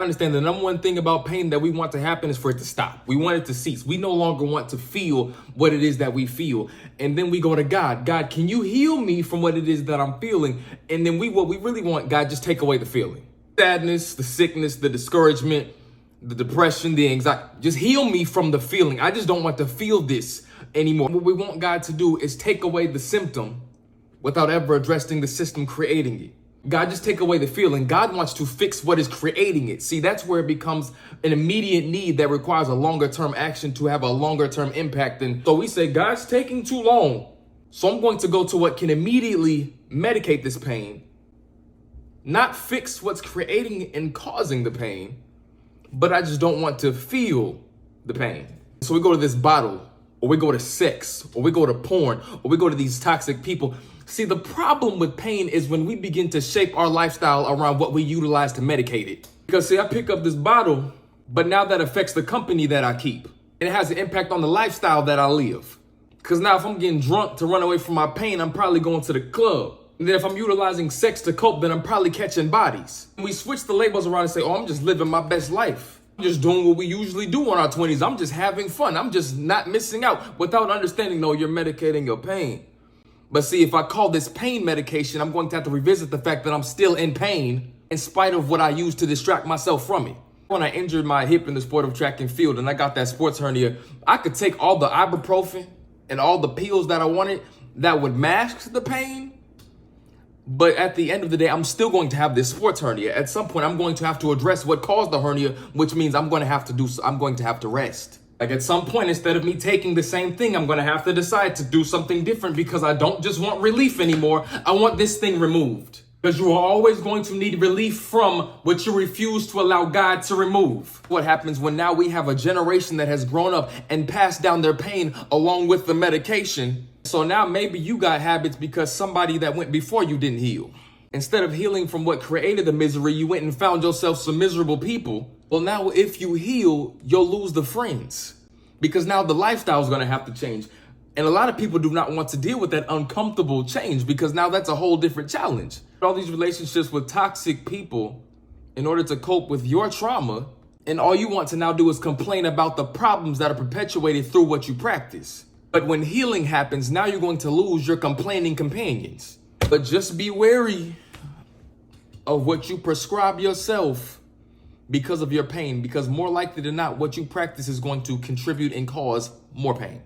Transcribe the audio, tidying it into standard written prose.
Understand the number one thing about pain that we want to happen is for it to stop. We want it to cease. We no longer want to feel what it is that we feel. And then we go to God. God, can you heal me from what it is that I'm feeling? And then what we really want, God, just take away the feeling. Sadness, the sickness, the discouragement, the depression, the anxiety. Just heal me from the feeling. I just don't want to feel this anymore. What we want God to do is take away the symptom without ever addressing the system creating it. God, just take away the feeling. God wants to fix what is creating it. See, that's where it becomes an immediate need that requires a longer term action to have a longer term impact. And so we say, God's taking too long. So I'm going to go to what can immediately medicate this pain, not fix what's creating and causing the pain, but I just don't want to feel the pain. So we go to this bottle, or we go to sex, or we go to porn, or we go to these toxic people. See, the problem with pain is when we begin to shape our lifestyle around what we utilize to medicate it. Because see, I pick up this bottle, but now that affects the company that I keep. And it has an impact on the lifestyle that I live. Because now if I'm getting drunk to run away from my pain, I'm probably going to the club. And then if I'm utilizing sex to cope, then I'm probably catching bodies. And we switch the labels around and say, oh, I'm just living my best life. I'm just doing what we usually do in our 20s. I'm just having fun. I'm just not missing out, without understanding, no, you're medicating your pain. But see, if I call this pain medication, I'm going to have to revisit the fact that I'm still in pain in spite of what I use to distract myself from it. When I injured my hip in the sport of track and field and I got that sports hernia, I could take all the ibuprofen and all the pills that I wanted that would mask the pain. But at the end of the day, I'm still going to have this sports hernia. At some point, I'm going to have to address what caused the hernia, which means I'm going to have to rest. Like at some point, instead of me taking the same thing, I'm going to have to decide to do something different because I don't just want relief anymore. I want this thing removed. Because you are always going to need relief from what you refuse to allow God to remove. What happens when now we have a generation that has grown up and passed down their pain along with the medication. So now maybe you got habits because somebody that went before you didn't heal. Instead of healing from what created the misery, you went and found yourself some miserable people. Well, now if you heal, you'll lose the friends because now the lifestyle is going to have to change. And a lot of people do not want to deal with that uncomfortable change because now that's a whole different challenge. All these relationships with toxic people in order to cope with your trauma, and all you want to now do is complain about the problems that are perpetuated through what you practice. But when healing happens, now you're going to lose your complaining companions. But just be wary of what you prescribe yourself because of your pain, because more likely than not, what you practice is going to contribute and cause more pain.